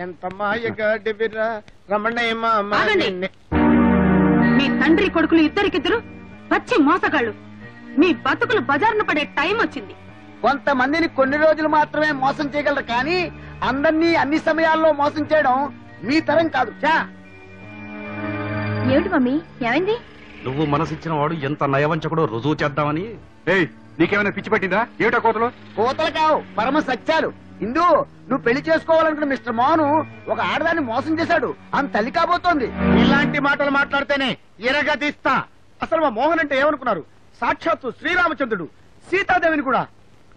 ఎంత మాయగాడివిరా రమణయ్య. మీ తండ్రి కొడుకులు ఇద్దరికిద్దరు పచ్చి మోసగాళ్ళు. మీ బతుకులు బజార్ను పడే టైం వచ్చింది. కొంతమందిని కొన్ని రోజులు మాత్రమే మోసం చేయగలరు, కానీ అందరినీ అన్ని సమయాల్లో మోసం చేయడం మీ తరం కాదు. ఏమిటి మమ్మీ, ఏమైంది? నువ్వు మనసిచ్చిన వాడు ఎంత నయవంచకుడో రుజువు చేద్దామని. నీకేమైనా పిచ్చి పట్టిందా? ఏమిటా కోతలు? కోతలు కావు, పరమ సత్యాలు. ఇందు, నువ్వు పెళ్లి చేసుకోవాలనుకున్న మిస్టర్ మోహన్ ఒక ఆడదాన్ని మోసం చేశాడు. ఆమె తల్లి కాబోతోంది. ఇలాంటి మాటలు మాట్లాడితేనే ఎరగదీస్తా. అసలు మా మోహన్ అంటే ఏమనుకున్నారు? సాక్షాత్తు శ్రీరామచంద్రుడు సీతాదేవిని కూడా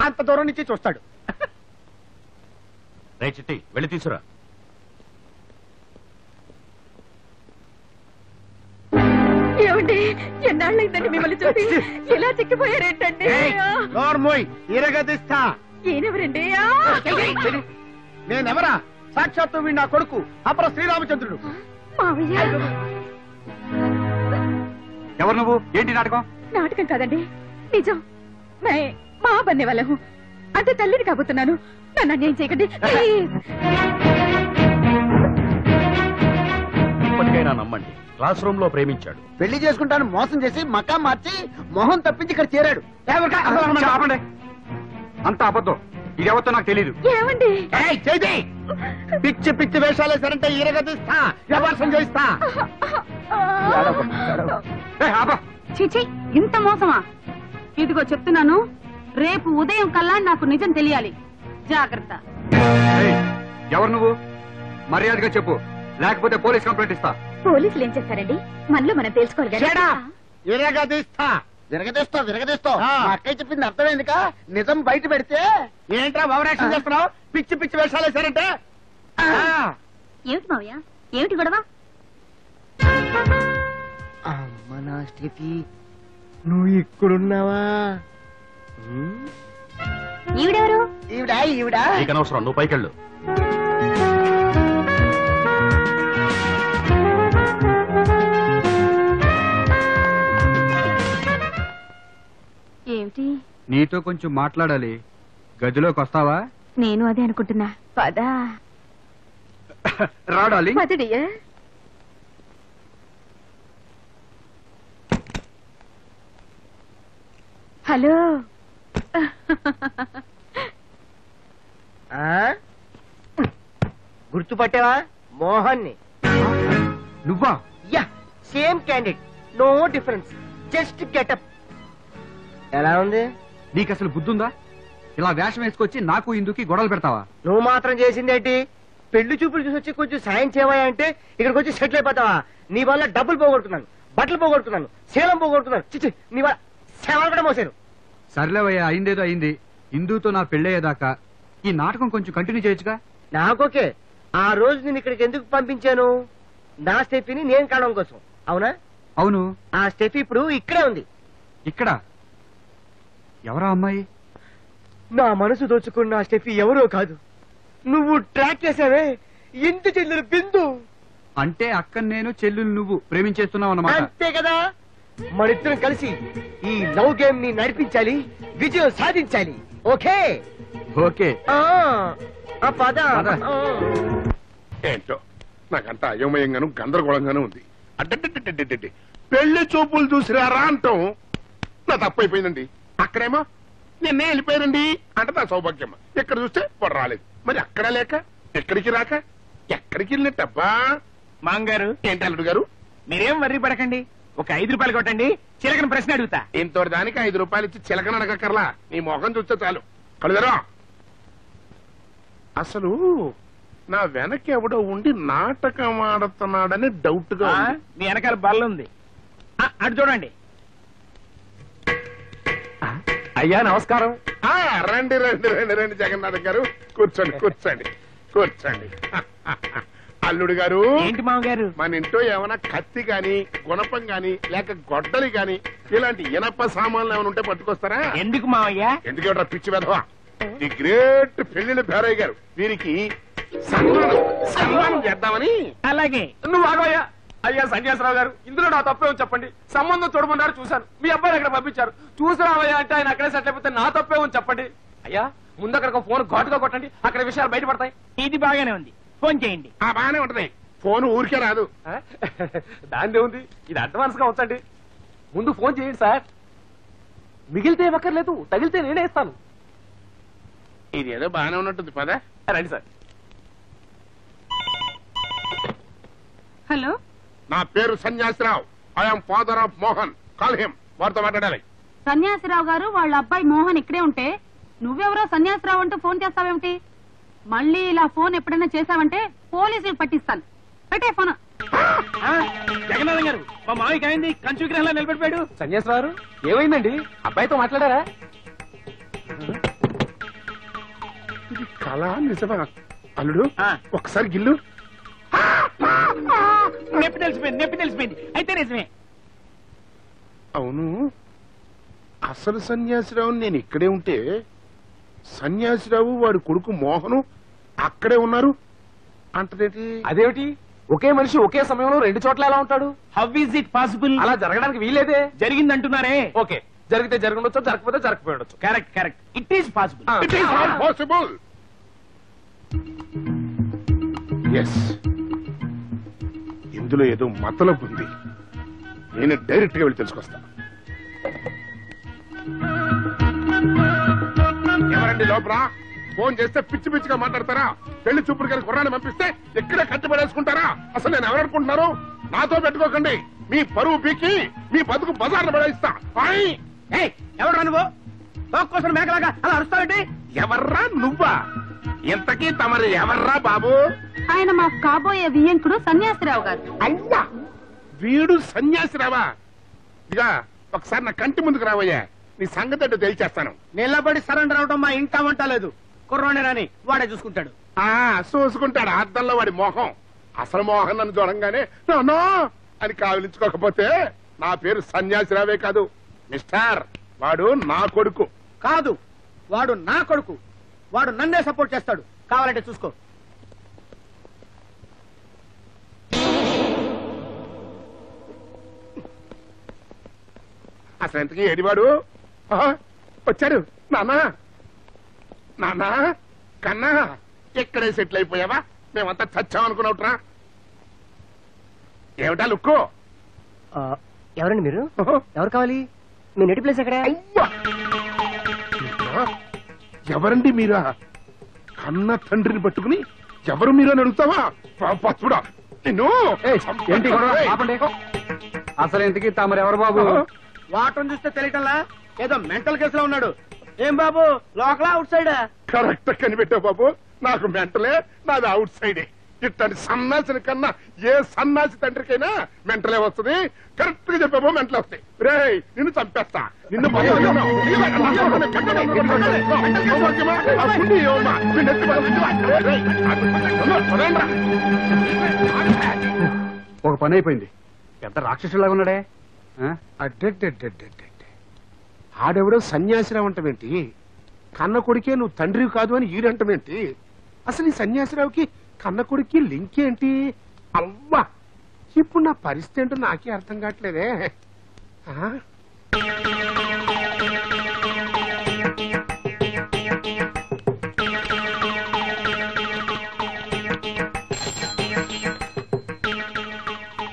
అంత దూరం నుంచి చూస్తాడు. రే చిట్టి, వెళ్ళి తీసురా. ఏమండి, ఎన్నాళ్ళైందండి మిమ్మల్ని చూసి? ఎలా చిక్కిపోయారేంటండి? నోర్మోయ్, ఎరగదీస్తా. ఈయనెవరండి? నేనెవరా? సాక్షాత్తు వీడు నా కొడుకు అపర శ్రీరామచంద్రుడు. మావయ్య. ఎవరు నువ్వు? ఏంటి నాటకం? నాటకం కాదండి, నిజం. మా బన్నే వాళ్ళము. అంటే తల్లిని కాబోతున్నాను. నన్ను అన్యాయం చేయకండి ప్లీజ్. ఇప్పటికైనా నమ్మండి, క్లాస్ రూమ్ లో ప్రేమించాడు. పెళ్లి చేసుకుంటాను మోసం చేసి మకా మార్చి మొహం తప్పించి ఇక్కడ చేరాడు. ఆపండి, అంత అబద్ధం. ఇదెవరితో నాకు తెలీదు. ఏమండి? పిచ్చి పిచ్చి వేషాలు వేశారంటే ఇరగదీస్తా, వ్యవహారం చేయిస్తా. చీచి, ఇంత మోసమా? ఇదిగో చెప్తున్నాను, రేపు ఉదయం కల్లా నాకు నిజం తెలియాలి. జాగ్రత్త. ఎవరు నువ్వు? మర్యాదగా చెప్పు, లేకపోతే పోలీస్ కంప్లైంట్ ఇస్తా. పోలీసులు ఏం చేస్తారండి? మనలో మనం తెలుసుకోవాలి కదా. ఇరగదీస్తా. విరగదీస్తావు. మా అక్కయ్య చెప్పింది అర్థమైందిగా. నిజం బయట పెడితే ఏంట్రా ఓవరాక్షన్ చేస్తున్నావు? పిచ్చి పిచ్చి వేషాలు వేశారంటే. ఏమిటి మావయ్య, ఏమిటి గొడవ? అమ్మ నా స్టెఫీ, నువ్వు ఇక్కడున్నావా? ఈవిడెవరు? ఈవిడా నీకు అనవసరం, నువ్వు పైకెళ్ళు. ఏమిటి? నీతో కొంచెం మాట్లాడాలి. గదిలోకి వస్తావా? నేను అదే అనుకుంటున్నా. పదా. రాడాలి. పదడియా. హలో. గుర్తుపట్టావా? మోహన్ ని. నువ్వా? Yeah, same candidate, no difference, just getup. ఎలా ఉంది? నీకు అసలు బుద్ధుందా? ఇలా వేషం వేసుకొచ్చి నాకు ఇందుకి గొడవలు పెడతావా? నువ్వు మాత్రం చేసిందేంటి? పెళ్లి చూపులు చూసి వచ్చి కొంచెం సాయం చేయవా అంటే ఇక్కడికి వచ్చి సెటిల్ అయిపోతావా? నీ వల్ల డబ్బులు పోగొడుతున్నాను, బట్టలు పోగొడుతున్నాను, శీలం పోగొడుతున్నాను. చిచ్చి, నీ వల్ల సేవలు కూడా మోసారు. సర్లేవయ్యా, అయిందేదో అయింది. ఇందుతో నా పెళ్ళయ్యేదాకా ఈ నాటకం కొంచెం కంటిన్యూ చేయొచ్చుగా? నాకోకే. ఆ రోజు నేను ఇక్కడికి ఎందుకు పంపించాను? నా స్టెఫీని నేను కావడం కోసం, అవునా? అవును. ఆ స్టెఫీ ఇప్పుడు ఇక్కడే ఉంది. ఇక్కడ? ఎవరా అమ్మాయి? నా మనసు దోచుకున్న ఆ స్టెఫీ ఎవరో కాదు, నువ్వు ట్రాక్ చేసావే ఇంటి చెల్లెలు బిందు. అంటే అక్క నేను చెల్లెలు నువ్వు ప్రేమించేస్తున్నావు అన్నమాట. అంతే కదా. మనిద్దరం కలిసి ఈ లవ్ గేమ్ ని నడిపించాలి, విజయం సాధించాలి. ఓకే? ఓకే. పద. ఏంటో నాకంతా అయోమయంగాను గందరగోళంగానూ ఉంది. అడ్డ పెళ్లి చూపులు చూసిరారా అంటాం నా తప్పైపోయిందండి. అక్కడేమో నిన్నే వెళ్ళిపోయారండి అంటే నా సౌభాగ్యమ్మ. ఎక్కడ చూస్తే వాడు రాలేదు. మరి అక్కడ లేక ఎక్కడికి రాక ఎక్కడికి వెళ్ళినట్టబ్బా? మాంగారు. ఏంటి అల్లుడు గారు? మీరేం వర్రీ పడకండి, ఒక 5 రూపాయలు కొట్టండి, చిలకన ప్రశ్న అడుగుతా. ఇంతటి దానికి 5 రూపాయలు ఇచ్చి చిలకన అడగక్కర్లా, నీ మొఖం చూస్తే చాలు. కలుదరా. అసలు నా వెనక్కి ఎవడో ఉండి నాటకం ఆడుతున్నాడని డౌట్ గా మీ వెనకాల బల్ల ఉంది, అటు చూడండి. అయ్యా నమస్కారం. రండి రండి రండి రండి జగన్నాథ్ గారు, కూర్చోండి కూర్చోండి కూర్చోండి. అల్లుడు గారు. ఏంటి మామగారు? మన ఇంట్లో ఏమైనా కత్తి గాని గుణపం గాని లేక గొడ్డలి గాని ఇలాంటి ఇనప సామాన్లు ఏమైనా ఉంటే పట్టుకొస్తారా? ఎందుకు మావయ్య? ఎందుకంటే పిచ్చి వెధవా, ది గ్రేట్ పెళ్లిళ్ళ భేరయ్య గారు వీరికి సన్మానం చేద్దామని. అలాగే. నువ్వు ఆగవయ్యా. అయ్యా సన్యాసరావు గారు, ఇందులో నా తప్పేమో చెప్పండి. సంబంధం చూడమన్నారు, చూశాను. మీ అబ్బాయిని అక్కడ పంపించారు, చూసి రావయ్యా అంటే ఆయన అక్కడే సెటిల్ అయిపోతే నా తప్పేమో చెప్పండి. అయ్యా ముందు అక్కడ ఫోన్ ఘాటుగా కొట్టండి, అక్కడ విషయాలు బయటపడతాయి. ఇది బాగానే ఉంది, ఫోన్ చేయండి. బాగానే ఉంటది, ఫోన్ ఊరికే రాదు. దాని ఉంది, ఇది అడ్వాన్స్ గా ఉంచండి. ముందు ఫోన్ చేయండి సార్. మిగిలితే ఇవ్వక్కర్లేదు, తగిలితే నేనే ఇస్తాను. ఇది ఏదో బాగానే ఉన్నట్టుంది పదా. రండి సార్. హలో, నా పేరు Sanyasi Rao. I'm father of Mohan. Call him. వారితో మాట్లాడాలి. సన్యాసిరావు గారు వాళ్ళ అబ్బాయి మోహన్ ఇక్కడే ఉంటే నువ్వెవరో సన్యాసిరావు అంటూ ఫోన్ చేస్తావేమిటి? మళ్ళీ ఇలా ఫోన్ ఎప్పుడైనా చేశావంటే పోలీసులు పట్టిస్తాను. పెట్టే ఫోన్. జగన్నాథం గారు, మా మావికి అయింది, కంచు విగ్రహంలో నిలబెట్టాడు. సన్యాసిరావు ఏమైందండి? అబ్బాయితో మాట్లాడారా? ఇది కళ నిజమా? అల్లుడు ఒకసారి గిల్లు. నొప్పి తెలిసిపోయింది. అయితే నిజమే. అవును, అసలు సన్యాసిరావు నేను ఇక్కడే ఉంటే సన్యాసిరావు వాడి కొడుకు మోహను అక్కడే ఉన్నారు అంటదేటి? అదేమిటి, ఒకే మనిషి ఒకే సమయంలో రెండు చోట్ల ఎలా ఉంటాడు? How is it possible? అలా జరగడానికి వీలేదే. జరిగిందంటున్నారే. ఓకే, జరిగితే జరగఉండొచ్చు, జరగకపోతే జరగకపోయి ఉండొచ్చు. Correct. It is possible. It is not possible. Yes, ఇందులో ఏదో మతలబు ఉంది. నేను డైరెక్ట్ గా వెళ్ళి తెలుసుకొస్తా. ఎవరండి లోపల? ఫోన్ చేస్తే పిచ్చి పిచ్చిగా మాట్లాడతారా? పెళ్లి చూపుడు గారి కుర్రాన్ని పంపిస్తే ఎక్కడే కట్టుబడేసుకుంటారా? అసలు నేను ఎవరనుకుంటున్నారు? నాతో పెట్టుకోకండి. మీ పరువు పీకి మీ బతుకు బజార్ను పడేస్తా. ఎవరు నువ్వు? తోక్ కోసం మేకలాగా అలా అరుస్తావేంటి? ఎవర్రా నువ్వా? ఇంతకీ తమరు ఎవర్రా బాబు? ఆయన మా కాబోయే వియ్యంకుడు సన్యాసిరావు గారు. అయ్యా, వీడు సన్యాసిరావా? ఇక ఒకసారి నా కంటి ముందుకు రావయ్యా, నీ సంగతి ఏంటో తెలిచేస్తాను. నిలబడి సరెండర్ అవడం మా ఇంటా వంట లేదు. కుర్రోనే రాని వాడే చూసుకుంటాడు. చూసుకుంటాడు అద్దంలో వాడి మోహం. అసలు మోహన్ నన్ను చూడంగానే నాన్నో అని కావలించుకోకపోతే నా పేరు సన్యాసిరావే కాదు మిస్టర్. వాడు నా కొడుకు కాదు, వాడు నా కొడుకు. వాడు నన్నే సపోర్ట్ చేస్తాడు. కావాలంటే చూసుకో. అసలు ఎంతకీ ఏడివాడు? వచ్చాడు. నాన్నా నాన్నా కన్నా, ఇక్కడే సెటిల్ అయిపోయావా? మేమంతా చచ్చామనుకున్నావుట్రా. ఏమిటా లుక్కు? ఎవరండి మీరు? ఎవరు కావాలి? మీ నెటి ప్లేస్ ఎక్కడ? అయ్యా, ఎవరండి మీరా? కన్న తండ్రిని పట్టుకుని ఎవరు మీరు అని అడుగుతావా? పచ్చుడా నిన్ను. ఏంటి గొడవ? ఆపండి. అసలు ఇంతకీ తమరెవరు బాబు? వాటం చూస్తే తెలియటంలా ఏదో మెంటల్ కేసులో ఉన్నాడు. ఏం బాబు, లోకలా అవుట్ సైడా? కరెక్ట్ కనిపెట్టావు బాబు. నాకు మెంటలే, నాది అవుట్ సైడే. ఇట్టని సన్నాసిన కన్నా ఏ సన్నాసి తండ్రికైనా మెంటలే వస్తుంది. కరెక్ట్ గా చెప్పావు, మెంటలే వస్తాయి. రే, నిన్ను చంపేస్తా. నిన్ను ఒక పని అయిపోయింది. పెద్ద రాక్షసులాగా ఉన్నాడే. ఆడెవడో సన్యాసిరావు అంటమేంటి? కన్న కొడుకే నువ్వు తండ్రి కాదు అని ఈడంటమేంటి? అసలు ఈ సన్యాసిరావుకి కన్న కొడుక్కి లింక్ ఏంటి? అవ్వా, ఇప్పుడు నా పరిస్థితి ఏంటో నాకే అర్థం కావట్లేదే.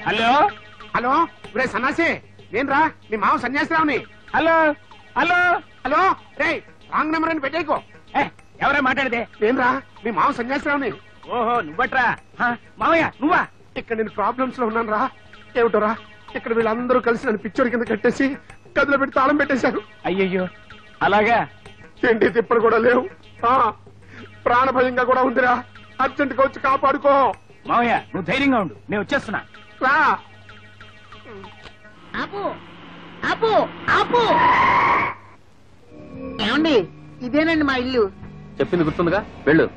హలో హలో, రే సన్నాసి, నేను రా నీ మామ సన్యాసిరావుని. హలో హలో హలో, రే రాంగ్ నెంబర్ అని పెట్టేకో. ఎవరే మాట్లాడితే? నేను రా నీ మామ సన్యాసిరావుని. ఓహో, నువ్వట్రా మావయ్య? నువ్వా? ఇక్కడ నేను ప్రాబ్లమ్స్ లో ఉన్నాను రా. ఏమిటోరా, ఇక్కడ వీళ్ళందరూ కలిసి నన్ను పిచ్చోడి కింద కట్టేసి గదిలో పెట్టి తాళం పెట్టేశారు. అయ్యయ్యో, అలాగా? తిండి తిప్పలు కూడా లేవు. ప్రాణ భయంగా కూడా ఉందిరా. అర్జెంట్ గా వచ్చి కాపాడుకో. మావయ్య, నువ్వు ధైర్యంగా ఉండు, నేను వచ్చేస్తున్నా. రా. ఆపు ఆపు ఆపు. ఏమండి, ఇదేనండి మా ఇల్లు. చెప్పింది గుర్తుందిగా, వెళ్ళు.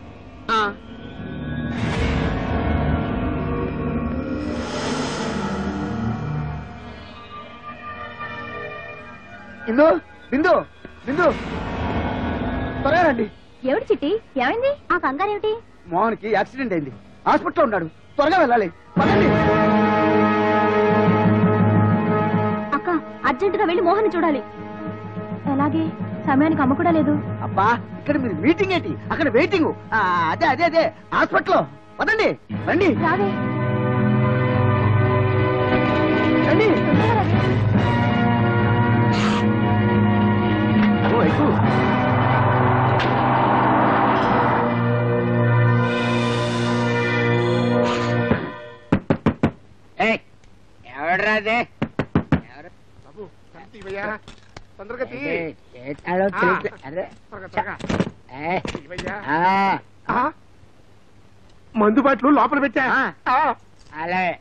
బిందు బిందు బిందు, త్వరగా రండి. ఎవడు చిట్టి? ఏమైంది? ఆ కంగారు ఏమిటి? మోహన్ కి యాక్సిడెంట్ అయింది, హాస్పిటల్లో ఉన్నాడు. త్వరగా వెళ్ళాలి. పదండి. అక్క, అర్జెంటుగా వెళ్ళి మోహన్ చూడాలి. ఎలాగే? సమయానికి అమ్మ కూడా లేదు. అబ్బా ఇక్కడ మీరు మీటింగ్ ఏంటి, అక్కడ వెయిటింగ్. అదే అదే అదే హాస్పిటల్. పదండి రండి రావే. రండి. ఎవడ్రాదే? బాబు తలుపు తీవయ్యా. తొందరగా తీ. త్వరగా, త్వరగా. తీవయ్యా. మందు బాట్లు లోపల పెట్టా. అలాగే